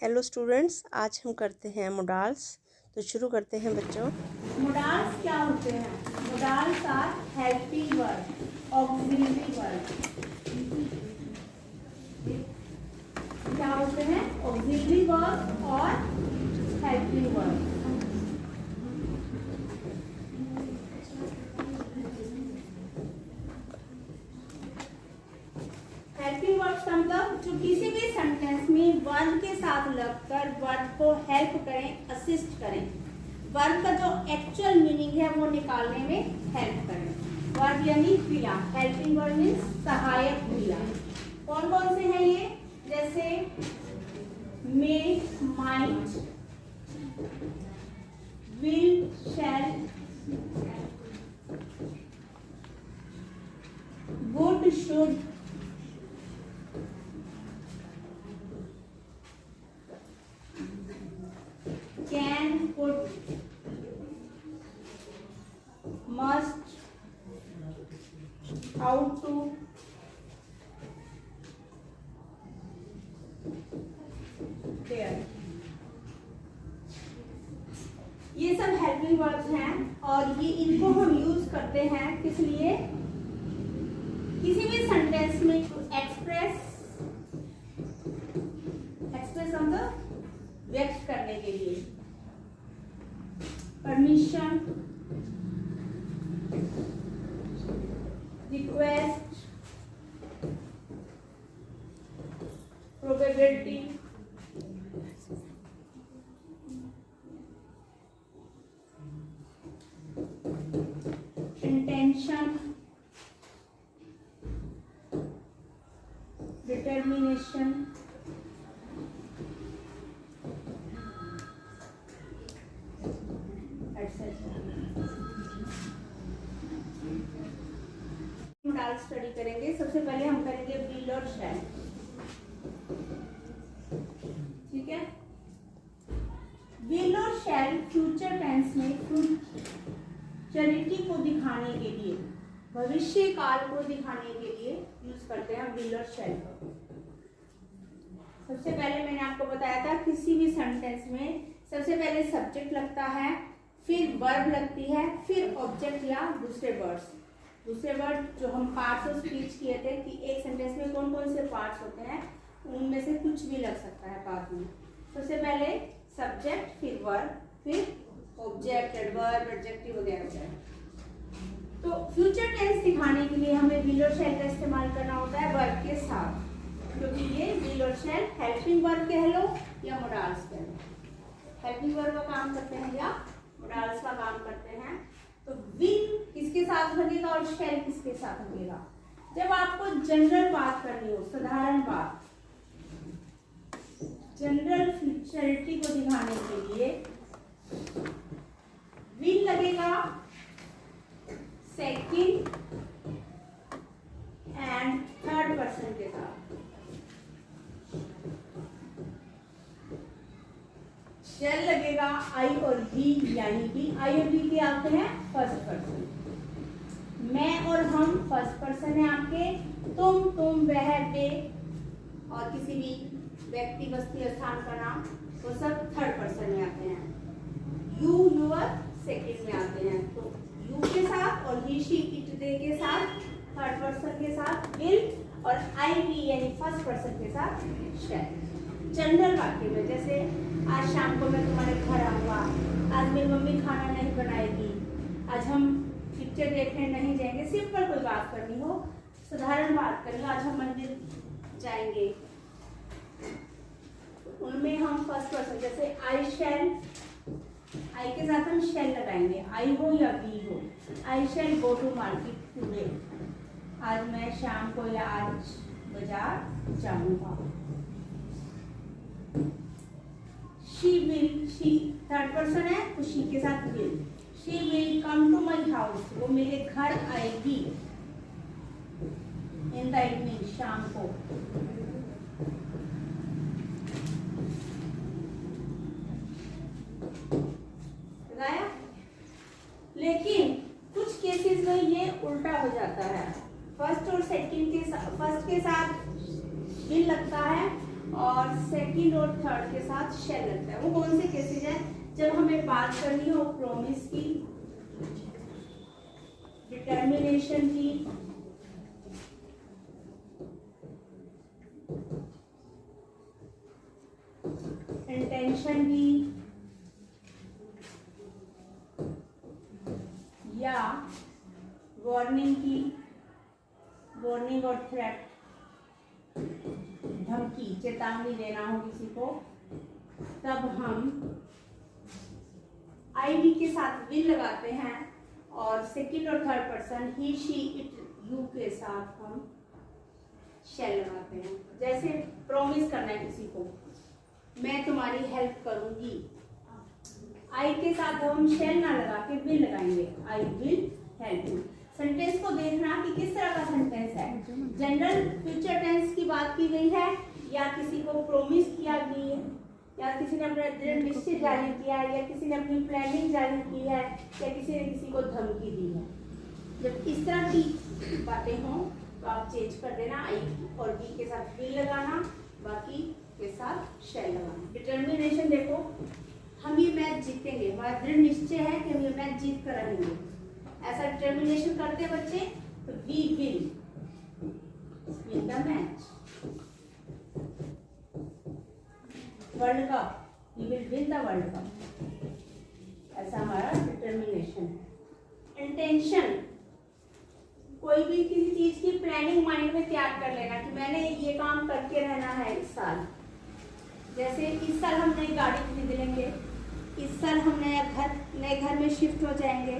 Hello students, आज हम करते हैं मोडाल्स। तो शुरू करते हैं बच्चों। मोडाल्स क्या होते हैं? Modals are helping verb, auxiliary verb. क्या होते हैं? ऑक्सिलरी वर्ब और हेल्पिंग वर्ब। हेल्पिंग वर्ब का मतलब जो किसी भी सेंटेंस में वर्ब के साथ लगकर वर्ब को हेल्प करें, असिस्ट करें, वर्ब का जो एक्चुअल मीनिंग है वो निकालने में हेल्प करें। वर्ब यानी क्रिया, हेल्पिंग वर्ब मीन्स सहायक क्रिया। कौन कौन से हैं ये? जैसे make, might, will, shall, would, should, can, could, must, how to, there। ये सब हेल्पिंग वर्ब्स हैं और ये इनको हम यूज करते हैं किस लिए? किसी भी सेंटेंस में एक्सप्रेस मतलब व्यक्त करने के लिए, permission, request, probability, intention, determination, modal study करेंगे। सबसे पहले हम करेंगे विल और शैल। ठीक है, विल और शैल फ्यूचर टेंस में फ्यूचरिटी को दिखाने के लिए, भविष्य काल को दिखाने के लिए यूज करते हैं विल और शैल को। सबसे पहले मैंने आपको बताया था किसी भी सेंटेंस में सबसे पहले सब्जेक्ट लगता है, फिर वर्ब लगती है, फिर ऑब्जेक्ट या दूसरे वर्ड जो हम पार्ट्स ऑफ स्पीच किए थे कि एक सेंटेंस में कौन कौन से पार्ट्स होते हैं, उनमें से कुछ भी लग सकता है बाद में। सबसे पहले सब्जेक्ट, फिर वर्ब, फिर ऑब्जेक्ट, एडवर्ब, एडजेक्टिव वगैरह। तो फ्यूचर टेंस दिखाने के लिए हमें विल और शैल का इस्तेमाल करना होता है वर्ब के साथ, क्योंकि ये विल और शैल हेल्पिंग वर्ब कह लो या मोडाल्स कह लो, हेल्पिंग वर्ब का काम करते हैं या मोडाल्स का काम करते हैं। तो विल किसके साथ लगेगा और शैल किसके साथ लगेगा? जब आपको जनरल बात करनी हो, साधारण बात, जनरल फ्यूचरिटी को दिखाने के लिए विल लगेगा सेकंड एंड थर्ड पर्सन के साथ। शैल लगेगा आई और ही, यानी कि आई और ही के आते हैं फर्स्ट पर्सन। मैं और हम फर्स्ट पर्सन है आपके, तुम, वह, वे और किसी भी व्यक्ति, वस्तु, स्थान का नाम, वो सब थर्ड पर्सन में आते हैं। यू, यूअर सेकंड में आते हैं। तो यू के साथ और ही, शी, इट, दे के साथ थर्ड पर्सन के साथ विल, और आई, वी यानी फर्स्ट पर्सन के साथ शैल। जनरल वाक्य में जैसे आज शाम को मैं तुम्हारे घर आऊँगा, आज मेरी मम्मी खाना नहीं बनाएगी, आज हम पिक्चर देखने नहीं जाएंगे, सिंपल कोई बात करनी हो, साधारण बात करनी हो, आज हम मंदिर जाएंगे, उनमें हम फर्स्ट पर्सन जैसे आई शैल, आई के साथ हम शैल लगाएंगे, आई हो या वी हो। I shall go to market today, आज मैं शाम को या आज बाजार जाऊंगा। She will, she third person है तो शी के साथ will, she will come to my house, वो मेरे घर आएगी इन द इवनिंग, शाम को। लगाया? लेकिन कुछ केसेस में ये उल्टा हो जाता है, फर्स्ट और सेकंड के साथ, फर्स्ट के साथ विल लगता है और सेकंड और थर्ड के साथ शेल लगता है। वो कौन से केसेज है? जब हमें बात करनी हो प्रॉमिस की, डिटर्मिनेशन की, इंटेंशन की, या वार्निंग की, वार्निंग और थ्रेट, धमकी, चेतावनी देना हो किसी को, तब हम आई के साथ विल लगाते हैं और सेकंड और third person he, she, it, you के साथ हम शेल लगाते हैं। जैसे प्रॉमिस करना है किसी को, मैं तुम्हारी हेल्प करूंगी, आई के साथ हम शेल ना लगा के विल लगाएंगे, I will help you. Sentence को देखना कि किस तरह का सेंटेंस है। जनरल फ्यूचर टेंस की बात की गई है, या किसी को प्रॉमिस किया गई है, या किसी ने अपना दृढ़ निश्चय जारी किया है, या किसी ने अपनी प्लानिंग जारी की है, या किसी ने किसी को धमकी दी है। जब इस तरह की बातें हों तो आप चेंज कर देना, आई और बी के साथ विल लगाना, बाकी के साथ शेल लगाना। डिटर्मिनेशन देखो, हम ये मैच जीतेंगे, हमारा दृढ़ निश्चय है कि हम ये मैच जीत कर रहेंगे, ऐसा डिटर्मिनेशन करते हैं बच्चे, तो we will win the match. World cup, we will win the world cup, ऐसा हमारा डिटर्मिनेशन है। इंटेंशन, कोई भी किसी चीज की प्लानिंग माइंड में तैयार कर लेना कि मैंने ये काम करके रहना है इस साल। जैसे इस साल हम नई गाड़ी खरीद लेंगे, इस साल हम नए घर में शिफ्ट हो जाएंगे,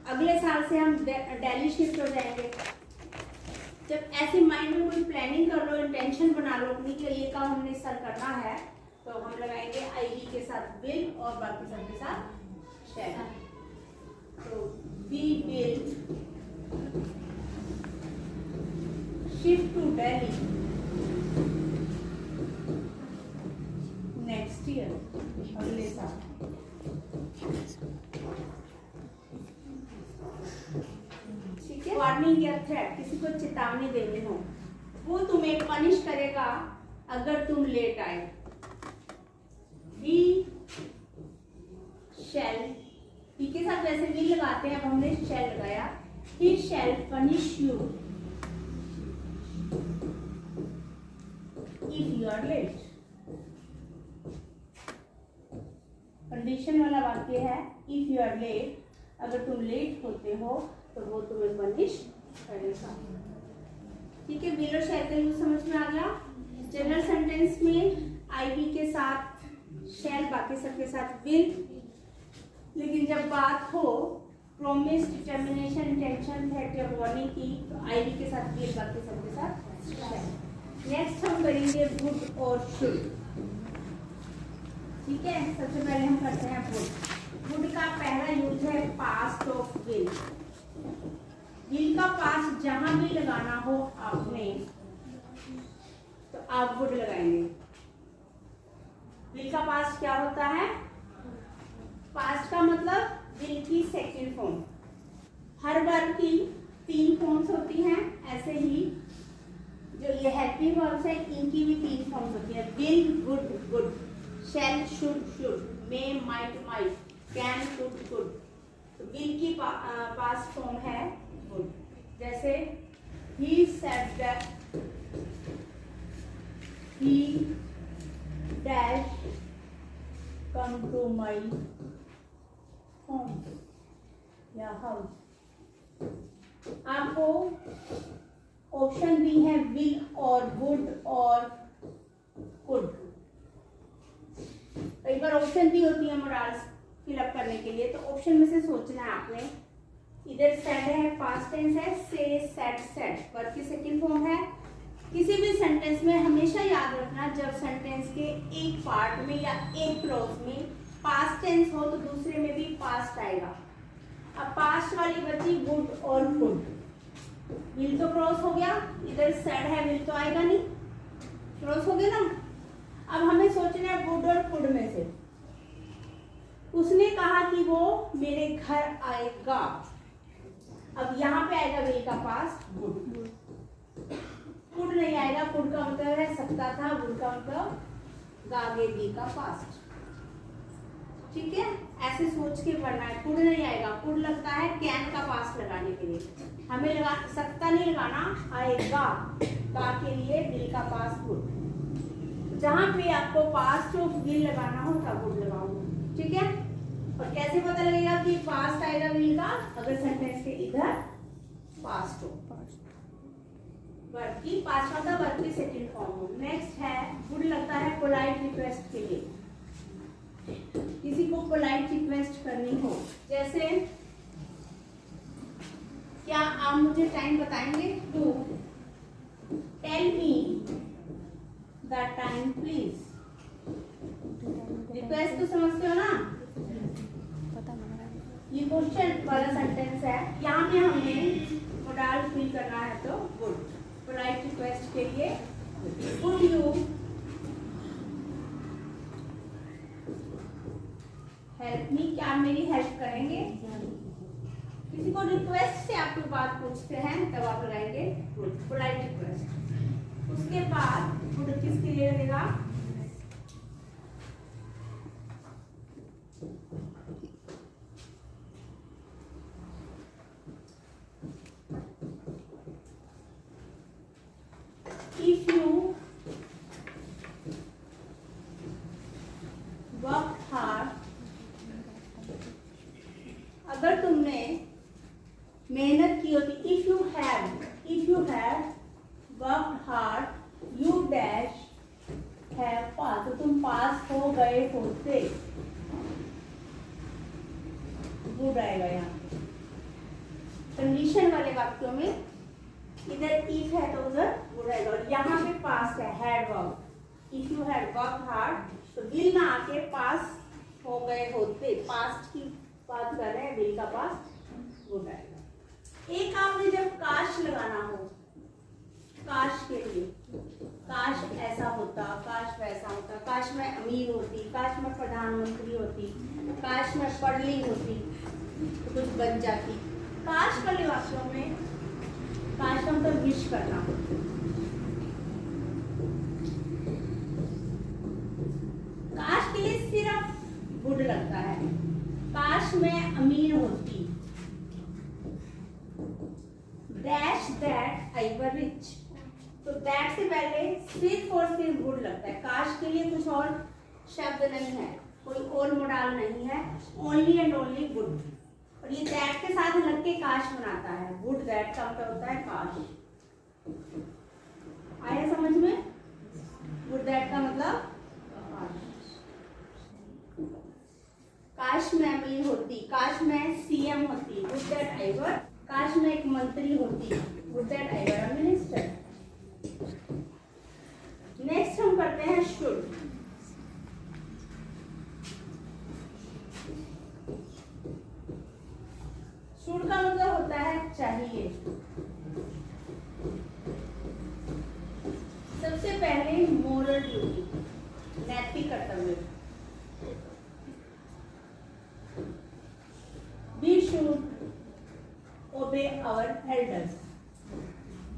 अगले साल से हम दिल्ली शिफ्ट हो जाएंगे। जब ऐसे माइंड में कोई प्लानिंग कर लो, इंटेंशन बना लो अपनी कि ये काम हमने इस साल करना है, तो हम लगाएंगे आई वी के साथ विल और बाकी सबके साथ शेल। तो we will shift to Delhi next year, अगले साल। ठीक है। वार्निंग या थ्रेट, किसी को चेतावनी देनी हो, वो तुम्हें पनिश करेगा अगर तुम लेट आए। वी शैल, ही के साथ वैसे वी लगाते हैं, अब हमने शैल लगाया। He shall punish you if you are late. Condition वाला वाक्य है, इफ यू आर लेट, अगर तुम लेट होते हो तो वो तुम्हें पनिश करेगा। ठीक है, विल और शैल का यूज समझ में आ गया। जनरल सेंटेंस में आई वी के साथ शैल, बाकी सबके साथ विल, लेकिन जब बात हो प्रॉमिस, डिटर्मिनेशन, इंटेंशन, थ्रेट या वार्निंग की, तो आई वी के साथ विल, बाकी सबके साथ शैल। नेक्स्ट हम करेंगे वुड और शुड। ठीक है, सबसे पहले हम करते हैं वुड। वुड का पहला यूज है पास्ट ऑफ विल। विल का पास्ट जहां भी लगाना हो आपने, तो आप वुड लगाएंगे। विल का पास्ट क्या होता है? पास्ट का मतलब विल की सेकंड फॉर्म। हर वर्ब की 3 फॉर्म्स होती हैं, ऐसे ही जो ये हेल्पिंग वर्ब्स है इनकी भी 3 फॉर्म्स होती है। Will, would, would, shall, should, should, may, might, might, can, could, could. तो विल की पास्ट फॉर्म है वुड। जैसे he said that he dash come to my home या house। आपको ऑप्शन दी है विल और वुड और कुड। कई बार ऑप्शन दी होती है मोराल्स फिलअप करने के लिए, तो ऑप्शन में से सोचना है आपने। इधर सेड है, पास्ट टेंस है, से, सेड, सेड, वर्ब की सेकंड फॉर्म है। किसी भी सेंटेंस में हमेशा याद रखना, जब सेंटेंस के एक पार्ट में या एक क्लॉज में पास्ट टेंस हो तो दूसरे में भी पास्ट आएगा। अब पास्ट वाली बची वुड और कुड। विल तो क्रॉस हो गया, इधर सेड है, विल तो आएगा नहीं, क्रॉस हो गया ना। अब हमें सोचना है वुड और कुड में से। उसने कहा कि वो मेरे घर आएगा, अब यहाँ पे आएगा विल का पास्ट वुड। कुड नहीं आएगा, कुड का मतलब है सकता था, वुड का मतलब गागे दी का पास्ट। ठीक है, ऐसे सोच के पढ़ना है। कुड नहीं आएगा, कुड लगता है कैन का पास्ट लगाने के लिए, हमें लगा सकता नहीं लगाना, आएगा का के लिए दिल का पास्ट वुड। जहां पे आपको पास्ट ऑफ विल लगाना हो तब वुड लगाओगे। ठीक है, और कैसे पता लगेगा कि पास्ट आएगा विल का? अगर सेंटेंस के इधर पास्ट हो, वर्ब की पास्ट होता, वर्ब की सेकंड फॉर्म हो। नेक्स्ट है वुड लगता है पोलाइट रिक्वेस्ट के लिए, किसी को पोलाइट रिक्वेस्ट करनी हो, जैसे क्या आप मुझे टाइम बताएंगे? To tell me the time please. Request तो समझते हो ना, ये क्वेश्चन वाला सेंटेंस है, यहाँ पे हमें मोडाल फिल करना है, तो वुड पोलाइट रिक्वेस्ट के लिए वुड यू हेल्प मी, क्या मेरी हेल्प करेंगे? किसी को रिक्वेस्ट से आप कोई बात पूछते हैं तब आप लगाएंगे वुड पोलाइट रिक्वेस्ट। उसके बाद वुड किसके लिए लगेगा? If you work hard, अगर तुमने मेहनत की होती, if you have worked hard, you dash have passed, तो तुम पास हो गए होते, गुड आएगा यहाँ। कंडीशन वाले वाक्यों में इधर इफ है तो उधर वुड आएगा, और यहाँ पे पास्ट है had work. If you had work hard, तो विल ना आके पास हो गए होते, पास्ट की बात कर रहे हैं, विल का पास्ट वुड आएगा। एक आपने जब काश लगाना हो, काश के लिए, काश ऐसा होता, काश वैसा होता, काश मैं अमीर होती, काश मैं प्रधानमंत्री होती, काश मैं पढ़ ली होती तो कुछ बन जाती। काश वाले वाक्यों में काश का मतलब विश करना, काश के लिए सिर्फ वुड लगता है। काश मैं अमीर होती, dash that I were rich, तो दैट से पहले सिर्फ और सिर्फ वुड लगता है। काश के लिए कुछ और शब्द नहीं है, कोई और मोडाल नहीं है, ओनली एंड ओनली वुड, और ये दैट के साथ लग के काश बनाता है। वुड दैट का मतलब होता है काश। आया समझ में? वुड दैट का मतलब काश मैं अमीर होती, काश मैं सीएम होती, वुड दैट आई वर, काश मैं एक मंत्री होती, would that I were a minister. Next हम करते हैं शुड। शुड का मतलब होता है चाहिए। सबसे पहले मोरल ड्यूटी, नैतिक कर्तव्य। We should obey our elders,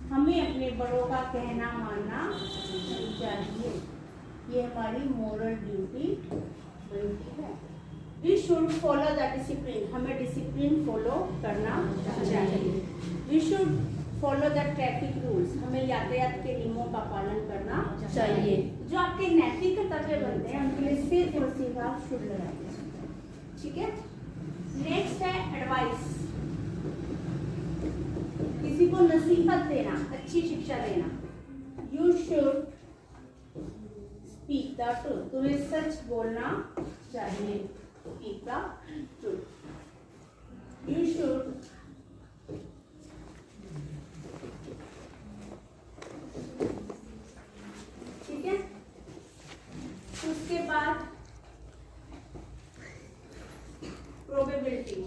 हमें अपने बड़ों का कहना मानना चाहिए, ये हमारी मोरल ड्यूटी बनती है। We should follow the discipline, हमें डिसिप्लिन फॉलो करना चाहिए। We should follow the traffic rules, हमें यातायात के नियमों का पालन करना चाहिए। जो आपके नैतिक कर्तव्य बनते हैं उनके लिए सिर्फ और सिर्फ आप शुड लगाइए। ठीक है, नेक्स्ट है एडवाइस, किसी को नसीहत देना, अच्छी शिक्षा देना। You should speak the truth, तुम्हें सच बोलना चाहिए। Speak the truth. You should ठीक है, उसके बाद प्रोबेबिलिटी,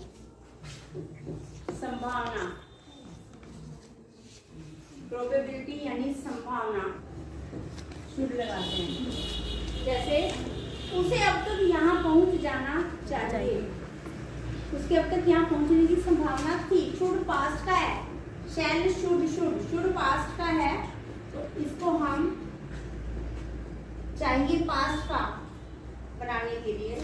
संभावना। प्रोबेबिलिटी यानी संभावना शुड लगाते हैं। जैसे उसे अब तक यहाँ पहुंच जाना चाहिए, उसके अब तक यहाँ पहुंचने की संभावना थी। शुड पास्ट का है, शैल शुड, शुड पास्ट का है, तो इसको हम चाहिए पास्ट का बनाने के लिए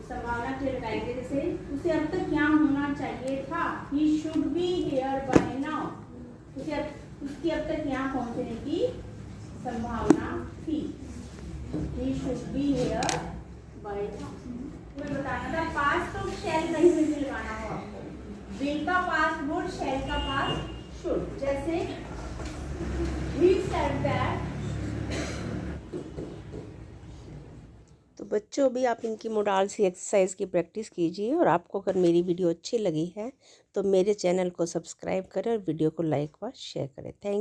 संभावना के लगाएंगे। जैसे उसे अब तक क्या होना चाहिए था, he should be here bye now. उसकी अब तक यहाँ पहुंचने की संभावना थी, he should be here bye now. तुम्हें बताना था पास्ट तो शैल कहीं पे भी लगाना हो आपको। विल का पास्ट वुड, शैल का पास्ट शुड। जैसे he said that। तो बच्चों भी आप इनकी मोडाल्स की एक्सरसाइज की प्रैक्टिस कीजिए, और आपको अगर मेरी वीडियो अच्छी लगी है तो मेरे चैनल को सब्सक्राइब करें और वीडियो को लाइक व शेयर करें। Thank you.